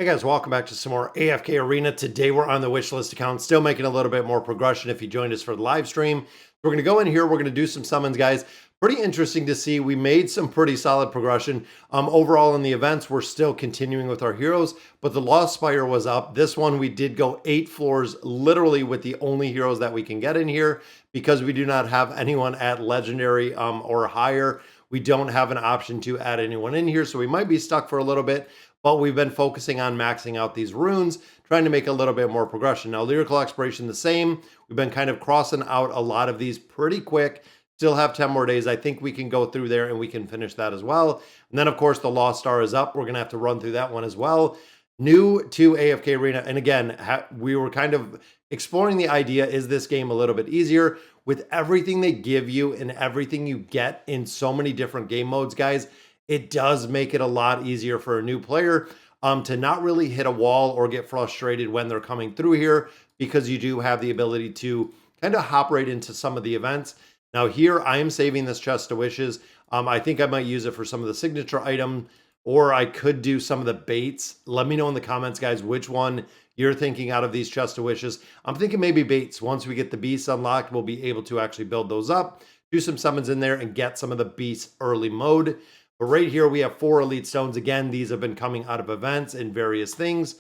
Hey guys, welcome back to some more AFK Arena. Today we're on the wishlist account, still making a little bit more progression if you joined us for the live stream. We're going to go in here, we're going to do some summons, guys. Pretty interesting to see. We made some pretty solid progression. Overall in the events, we're still continuing with our heroes, but the Lost Spire was up. This one, we did go 8 floors, literally with the only heroes that we can get in here because we do not have anyone at Legendary or higher. We don't have an option to add anyone in here, so we might be stuck for a little bit. But we've been focusing on maxing out these runes, trying to make a little bit more progression. Now, Lyrical Exploration, the same. We've been kind of crossing out a lot of these pretty quick. Still have 10 more days. I think we can go through there and we can finish that as well. And then, of course, the Lost Star is up. We're going to have to run through that one as well. New to AFK Arena. And again, we were kind of exploring the idea, is this game a little bit easier? With everything they give you and everything you get in so many different game modes, guys, it does make it a lot easier for a new player to not really hit a wall or get frustrated when they're coming through here, because you do have the ability to kind of hop right into some of the events. Now here, I am saving this chest of wishes. I think I might use it for some of the signature item, or I could do some of the baits. Let me know in the comments, guys, which one you're thinking out of these chest of wishes. I'm thinking maybe baits. Once we get the beasts unlocked, we'll be able to actually build those up, do some summons in there, and get some of the beasts early mode. But right here, we have 4 elite stones. Again, these have been coming out of events and various things.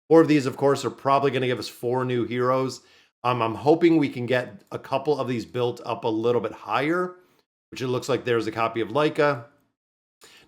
4 of these, of course, are probably going to give us 4 new heroes. I'm hoping we can get a couple of these built up a little bit higher, which it looks like there's a copy of Leica.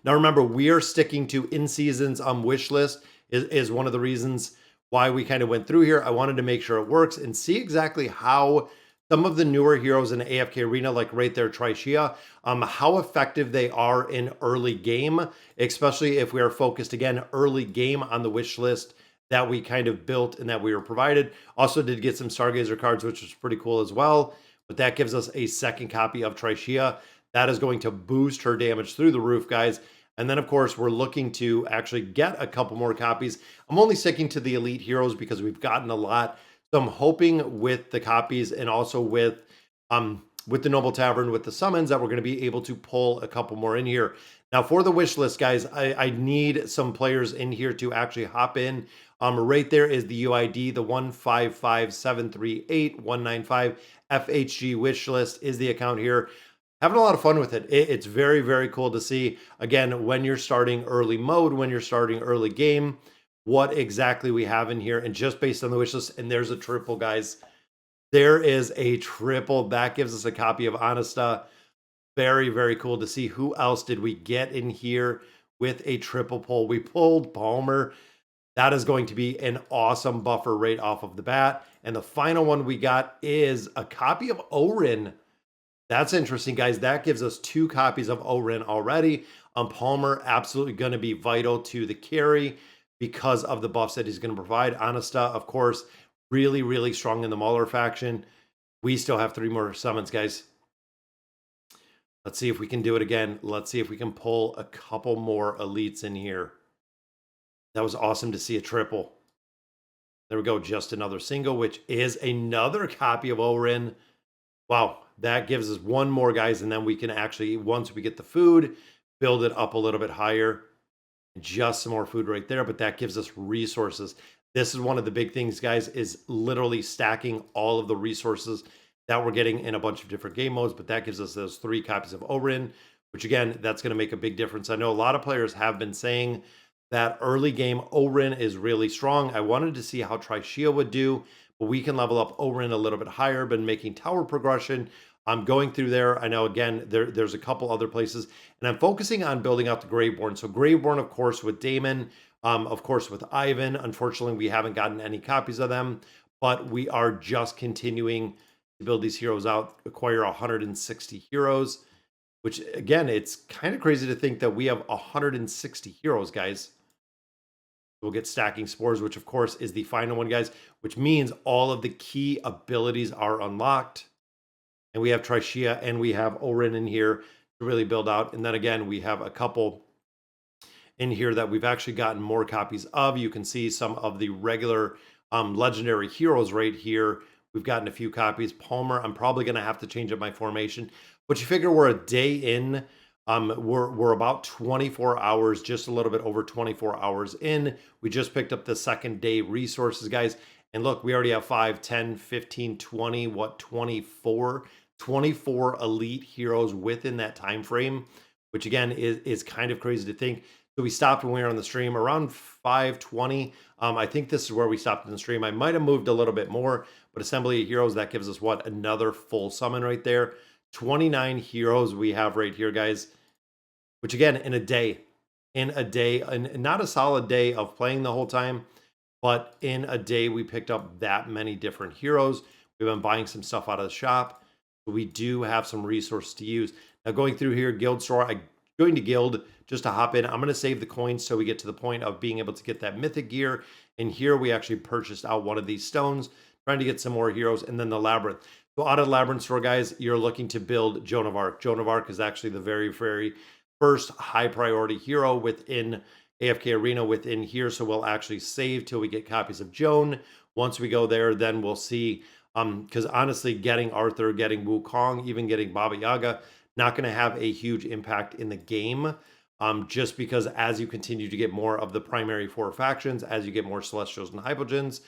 Now, remember, we are sticking to in-seasons wish list is one of the reasons why we kind of went through here. I wanted to make sure it works and see exactly how some of the newer heroes in AFK Arena, like right there, Trishia, how effective they are in early game, especially if we are focused, again, early game on the wish list that we kind of built and that we were provided. Also did get some Stargazer cards, which was pretty cool as well. But that gives us a second copy of Trishia. That is going to boost her damage through the roof, guys. And then, of course, we're looking to actually get a couple more copies. I'm only sticking to the elite heroes because we've gotten a lot. So I'm hoping with the copies and also with the Noble Tavern, with the summons, that we're going to be able to pull a couple more in here. Now, for the wish list, guys, I need some players in here to actually hop in. Right there is the UID, the 155738195 FHG wish list is the account here. Having a lot of fun with it. It's very, very cool to see, again, when you're starting early mode, when you're starting early game, what exactly we have in here. And just based on the wish list, and there's a triple, guys. There is a triple. That gives us a copy of Honesta. Very, very cool to see. Who else did we get in here with a triple pull? We pulled Palmer. That is going to be an awesome buffer right off of the bat. And the final one we got is a copy of Orin. That's interesting, guys. That gives us 2 copies of Orin already. Palmer, absolutely going to be vital to the carry because of the buffs that he's going to provide. Honesta, of course, really, really strong in the Mauler faction. We still have 3 more summons, guys. Let's see if we can do it again. Let's see if we can pull a couple more elites in here. That was awesome to see a triple. There we go. Just another single, which is another copy of Orin. Wow. That gives us 1 more, guys. And then we can actually, once we get the food, build it up a little bit higher. Just some more food right there, but that gives us resources. This is one of the big things, guys, is literally stacking all of the resources that we're getting in a bunch of different game modes, but that gives us those 3 copies of Orin, which again, that's going to make a big difference. I know a lot of players have been saying that early game Orin is really strong. I wanted to see how Trishia would do, but we can level up Orin a little bit higher, been making tower progression. I'm going through there. I know, again, there's a couple other places, and I'm focusing on building out the Graveborn. So Graveborn, of course, with Damon, of course, with Ivan. Unfortunately, we haven't gotten any copies of them, but we are just continuing to build these heroes out, acquire 160 heroes, which, again, it's kind of crazy to think that we have 160 heroes, guys. We'll get Stacking Spores, which, of course, is the final one, guys, which means all of the key abilities are unlocked. And we have Trishia and we have Orin in here to really build out. And then again, we have a couple in here that we've actually gotten more copies of. You can see some of the regular legendary heroes right here. We've gotten a few copies. Palmer, I'm probably going to have to change up my formation. But you figure we're a day in We're about 24 hours, just a little bit over 24 hours in. We just picked up the second day resources, guys. And look, we already have 5, 10, 15, 20, what, 24 elite heroes within that time frame, which again is kind of crazy to think. So we stopped when we were on the stream around 5:20. I think this is where we stopped in the stream. I might have moved a little bit more, but assembly of heroes, that gives us what, another full summon right there. 29 heroes we have right here, guys, which again, in a day, and not a solid day of playing the whole time, but in a day, we picked up that many different heroes. We've been buying some stuff out of the shop. So we do have some resources to use. Now, going through here, guild store, I'm going to guild just to hop in. I'm going to save the coins so we get to the point of being able to get that mythic gear. And here we actually purchased out one of these stones, trying to get some more heroes, and then the labyrinth. So out of the labyrinth store, guys, you're looking to build Joan of Arc. Joan of Arc is actually the very, very first high priority hero within AFK Arena within here. So we'll actually save till we get copies of Joan. Once we go there, then we'll see. Because honestly, getting Arthur, getting Wukong, even getting Baba Yaga, not going to have a huge impact in the game. Just because as you continue to get more of the primary 4 factions, as you get more Celestials and Hypogeans,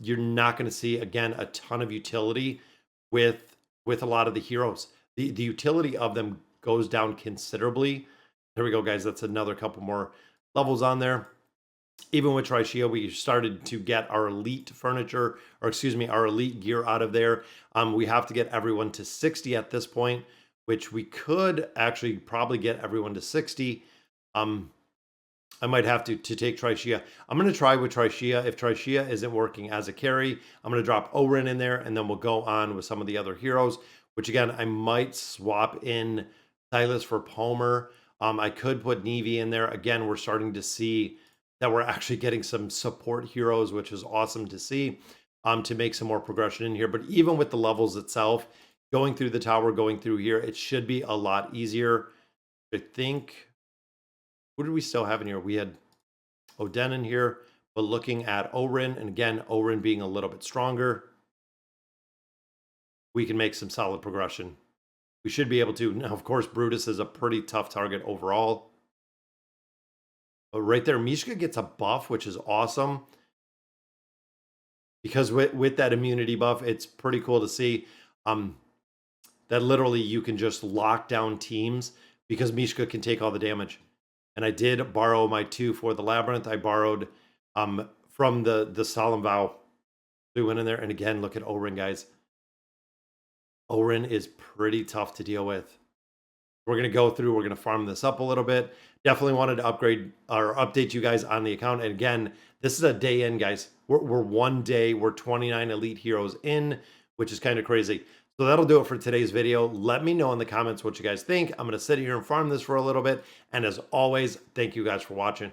you're not going to see, again, a ton of utility with a lot of the heroes. The utility of them goes down considerably. There we go, guys. That's another couple more levels on there. Even with Trishia, we started to get our elite furniture, or excuse me, our elite gear out of there. We have to get everyone to 60 at this point, which we could actually probably get everyone to 60. I might have to take Trishia. I'm going to try with Trishia. If Trishia isn't working as a carry, I'm going to drop Orin in there, and then we'll go on with some of the other heroes, which again, I might swap in Silas for Palmer. I could put Nevi in there. Again, we're starting to see that we're actually getting some support heroes, which is awesome to see, to make some more progression in here. But even with the levels itself, going through the tower, going through here, it should be a lot easier. I think, who did we still have in here? We had Oden in here, but looking at Orin, and again, Orin being a little bit stronger, we can make some solid progression. We should be able to. Now, of course, Brutus is a pretty tough target overall. But right there, Mishka gets a buff, which is awesome. Because with that immunity buff, it's pretty cool to see that literally you can just lock down teams because Mishka can take all the damage. And I did borrow my 2 for the Labyrinth. I borrowed from the Solemn Vow. We went in there, and again, look at Orin, guys. Orin is pretty tough to deal with. We're going to go through, we're going to farm this up a little bit. Definitely wanted to upgrade or update you guys on the account. And again, this is a day in, guys. We're 1 day, we're 29 elite heroes in, which is kind of crazy. So that'll do it for today's video. Let me know in the comments what you guys think. I'm going to sit here and farm this for a little bit. And as always, thank you guys for watching.